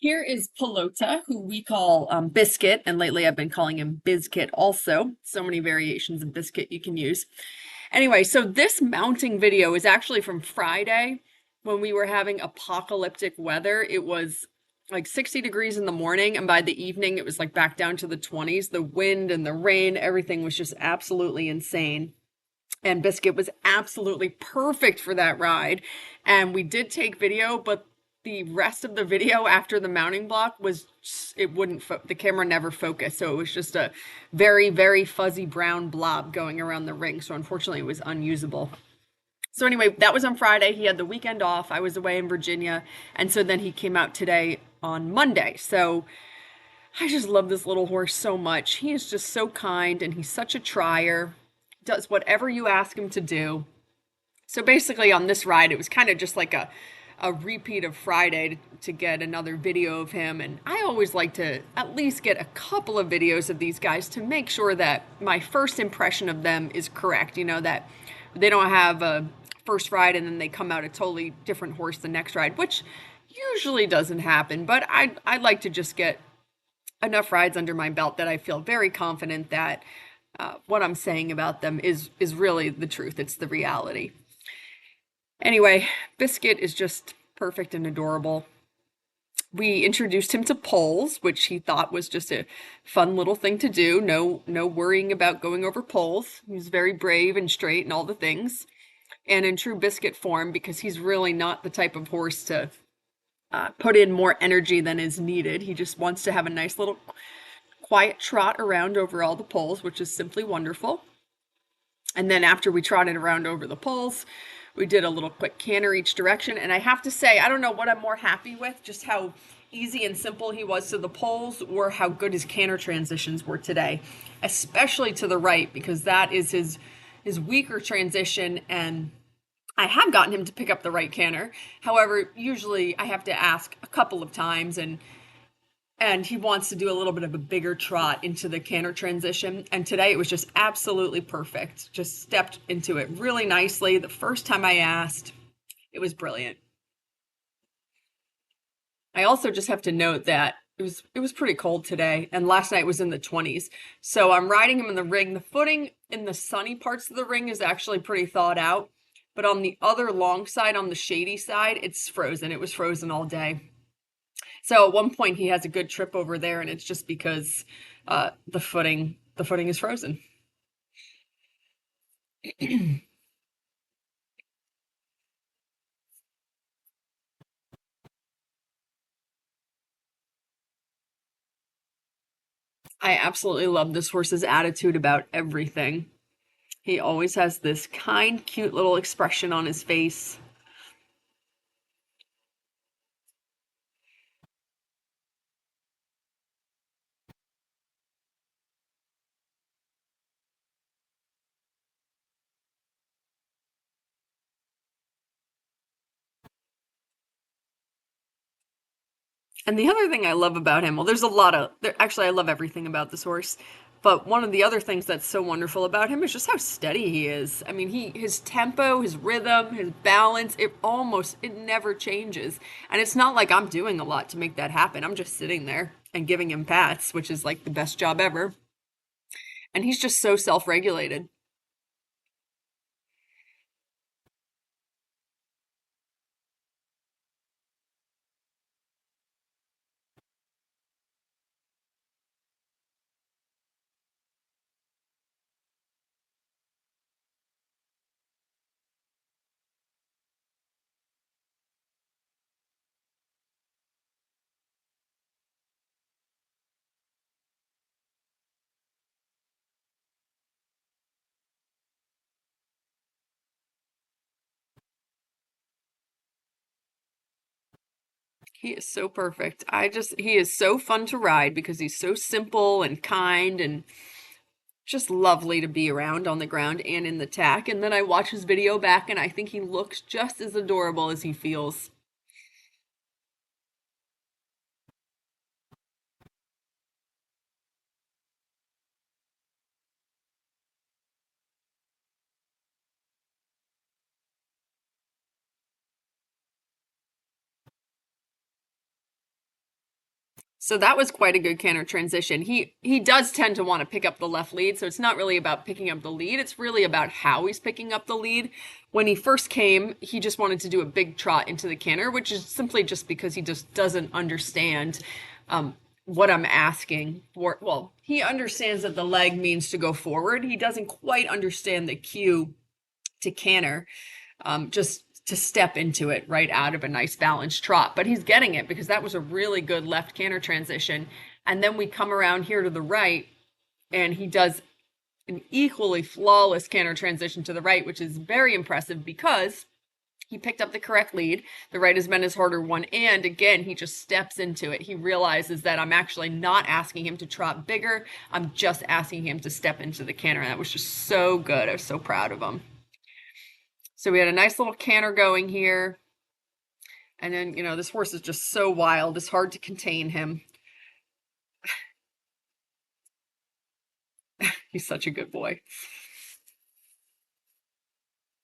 Here is Pelota, who we call Biscuit, and lately I've been calling him Biscuit also. So many variations of Biscuit you can use. Anyway, so this mounting video is actually from Friday when we were having apocalyptic weather. It was like 60 degrees in the morning, and by the evening it was like back down to the 20s. The wind and the rain, everything was just absolutely insane. And Biscuit was absolutely perfect for that ride. And we did take video, but the rest of the video after the mounting block was it wouldn't the camera never focused, so it was just a very fuzzy brown blob going around the ring, so unfortunately it was unusable. So anyway, that was on Friday. He had the weekend off. I was away in Virginia, and so then he came out today on Monday. So I just love this little horse so much. He is just so kind, and he's such a trier, does whatever you ask him to do. So basically, on this ride, it was kind of just like a repeat of Friday to get another video of him. And I always like to at least get a couple of videos of these guys to make sure that my first impression of them is correct. You know, that they don't have a first ride and then they come out a totally different horse the next ride, which usually doesn't happen. But I like to just get enough rides under my belt that I feel very confident that what I'm saying about them is really the truth. It's the reality. Anyway, Biscuit is just perfect and adorable. We introduced him to poles, which he thought was just a fun little thing to do. No worrying about going over poles. He was very brave and straight and all the things. And in true Biscuit form, because he's really not the type of horse to put in more energy than is needed. He just wants to have a nice little quiet trot around over all the poles, which is simply wonderful. And then after we trotted around over the poles, we did a little quick canter each direction. And I have to say, I don't know what I'm more happy with, just how easy and simple he was to the poles or how good his canter transitions were today, especially to the right, because that is his weaker transition. And I have gotten him to pick up the right canter. However, usually I have to ask a couple of times, and he wants to do a little bit of a bigger trot into the canter transition. And today it was just absolutely perfect. Just stepped into it really nicely. The first time I asked, it was brilliant. I also just have to note that it was pretty cold today, and last night was in the 20s. So I'm riding him in the ring. The footing in the sunny parts of the ring is actually pretty thawed out, but on the other long side, on the shady side, it's frozen. It was frozen all day. So at one point he has a good trip over there, and it's just because the footing is frozen. I absolutely love this horse's attitude about everything. He always has this kind, cute little expression on his face. And the other thing I love about him, well, there's a lot of, actually, I love everything about this horse. But one of the other things that's so wonderful about him is just how steady he is. I mean, his tempo, his rhythm, his balance, it never changes. And it's not like I'm doing a lot to make that happen. I'm just sitting there and giving him pats, which is like the best job ever. And he's just so self-regulated. He is so perfect. He is so fun to ride because he's so simple and kind and just lovely to be around on the ground and in the tack. And then I watch his video back and I think he looks just as adorable as he feels. So that was quite a good canter transition. He does tend to want to pick up the left lead, so it's not really about picking up the lead, it's really about how he's picking up the lead. When he first came, he just wanted to do a big trot into the canter, which is simply just because he just doesn't understand what I'm asking for. Well, he understands that the leg means to go forward. He doesn't quite understand the cue to canter, just to step into it right out of a nice balanced trot. But he's getting it because that was a really good left canter transition. And then we come around here to the right, and he does an equally flawless canter transition to the right, which is very impressive because he picked up the correct lead. The right has been his harder one. And again, he just steps into it. He realizes that I'm actually not asking him to trot bigger. I'm just asking him to step into the canter. And that was just so good. I was so proud of him. So we had a nice little canter going here. And then, you know, this horse is just so wild. It's hard to contain him. He's such a good boy.